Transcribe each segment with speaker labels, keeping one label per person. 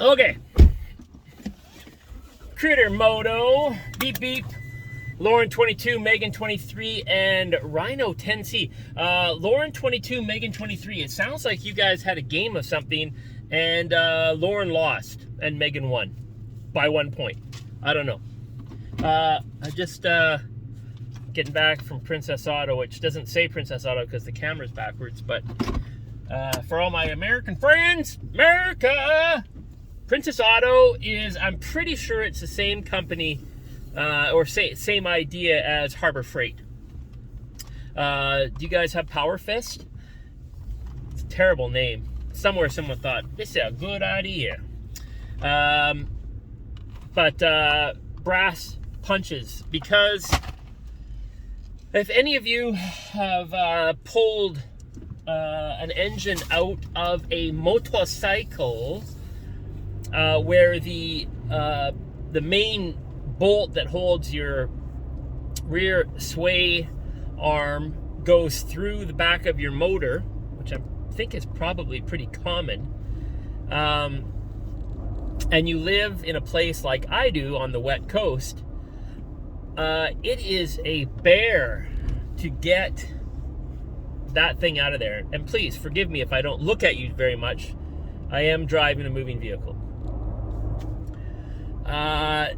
Speaker 1: Okay. Critter Moto, Beep Beep, Lauren 22, Megan 23, and Rhino 10C. Lauren 22, Megan 23. It sounds like you guys had a game of something, and Lauren lost, and Megan won by 1 point. I don't know. I just getting back from Princess Auto, which doesn't say Princess Auto because the camera's backwards, but for all my American friends, America! Princess Auto is, I'm pretty sure it's the same company or same idea as Harbor Freight. Do you guys have Power Fist? It's a terrible name. Somewhere someone thought, this is a good idea. But brass punches, because if any of you have pulled an engine out of a motorcycle, where the main bolt that holds your rear sway arm goes through the back of your motor, which I think is probably pretty common, and you live in a place like I do on the wet coast, it is a bear to get that thing out of there. And please forgive me if I don't look at you very much. I am driving a moving vehicle.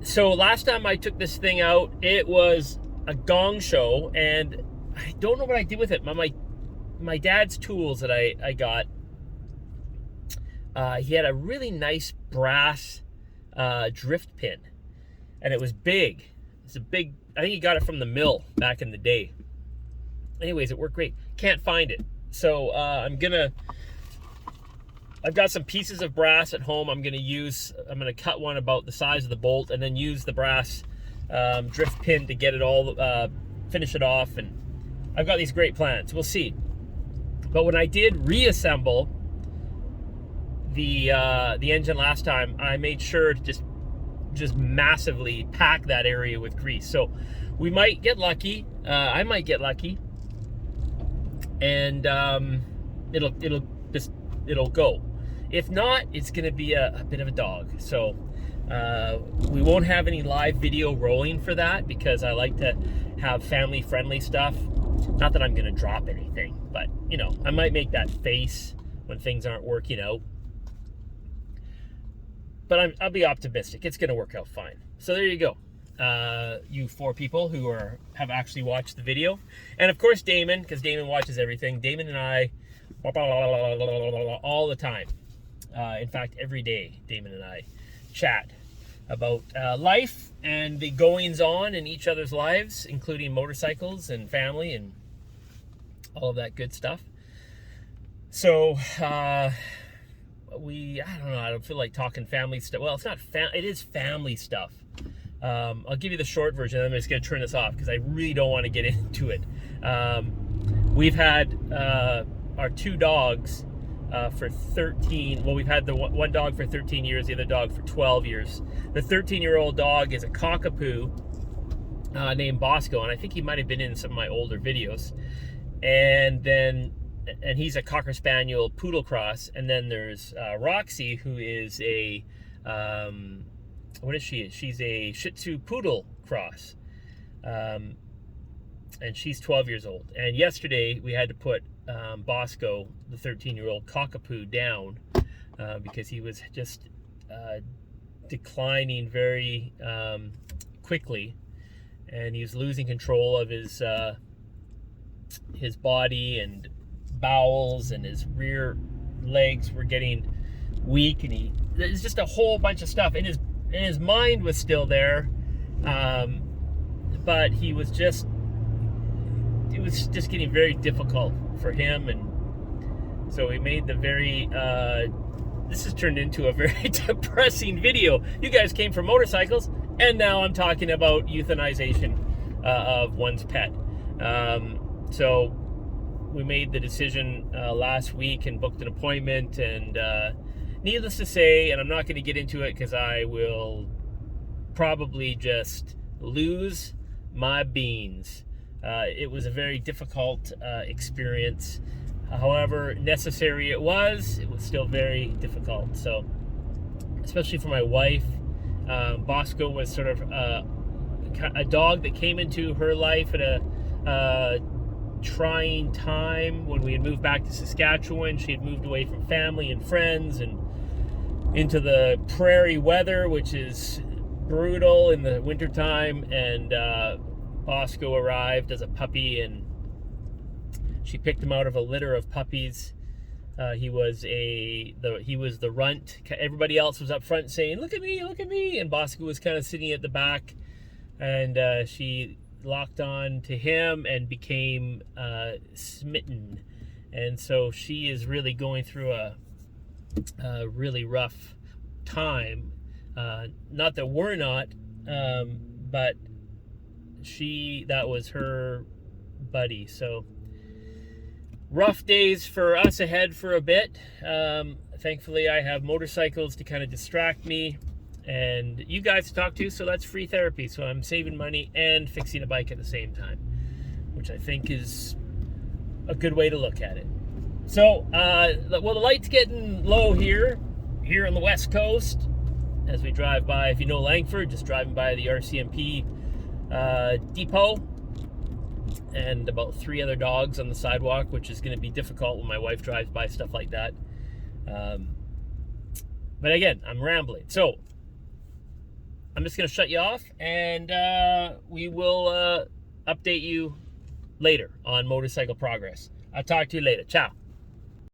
Speaker 1: So last time I took this thing out, it was a gong show, and I don't know what I did with it. My dad's tools that I got, he had a really nice brass drift pin, and it was big. It's a big, I think he got it from the mill back in the day. Anyways, it worked great. Can't find it. So I've got some pieces of brass at home. I'm gonna cut one about the size of the bolt, and then use the brass drift pin to get it all, finish it off. And I've got these great plans. We'll see. But when I did reassemble the engine last time, I made sure to just massively pack that area with grease. So we might get lucky. I might get lucky, and it'll go. If not, it's going to be a bit of a dog. So we won't have any live video rolling for that, because I like to have family-friendly stuff. Not that I'm going to drop anything, but, you know, I might make that face when things aren't working out. But I'll be optimistic. It's going to work out fine. So there you go. You 4 people who have actually watched the video. And, of course, Damon, because Damon watches everything. Damon and I, all the time. In fact, every day, Damon and I chat about life and the goings on in each other's lives, including motorcycles and family and all of that good stuff. So I don't know, I don't feel like talking family stuff. Well, it's not it is family stuff. I'll give you the short version, and I'm just going to turn this off because I really don't want to get into it. We've had our 2 dogs for 13, well, we've had the one dog for 13 years, the other dog for 12 years. The 13-year-old dog is a cockapoo named Bosco, and I think he might have been in some of my older videos. And he's a Cocker Spaniel Poodle cross. And then there's Roxy, who is a, what is she? She's a Shih Tzu Poodle cross. And she's 12 years old. And yesterday we had to put Bosco, the 13-year-old cockapoo, down because he was just declining very quickly, and he was losing control of his body and bowels, and his rear legs were getting weak, and there's just a whole bunch of stuff. And his mind was still there, but it was just getting very difficult for him. And so we made this has turned into a very depressing video. You guys came from motorcycles, and now I'm talking about euthanization of one's pet. So we made the decision last week and booked an appointment, and needless to say, and I'm not going to get into it because I will probably just lose my beans. It was a very difficult experience. However necessary it was still very difficult. So especially for my wife. Bosco was sort of a dog that came into her life at a trying time when we had moved back to Saskatchewan. She had moved away from family and friends and into the prairie weather, which is brutal in the wintertime. And Bosco arrived as a puppy, and she picked him out of a litter of puppies. He was the runt. Everybody else was up front saying, "Look at me, look at me," and Bosco was kind of sitting at the back. And she locked on to him and became smitten. And so she is really going through a really rough time. Not that we're not, but that was her buddy. So rough days for us ahead for a bit. Thankfully, I have motorcycles to kind of distract me and you guys to talk to, so that's free therapy. So I'm saving money and fixing a bike at the same time, which I think is a good way to look at it. So, well, the light's getting low here on the West Coast as we drive by. If you know Langford, just driving by the RCMP depot, and about 3 other dogs on the sidewalk, which is going to be difficult when my wife drives by stuff like that. But again, I'm rambling. So I'm just going to shut you off, and we will update you later on motorcycle progress. I'll talk to you later. Ciao.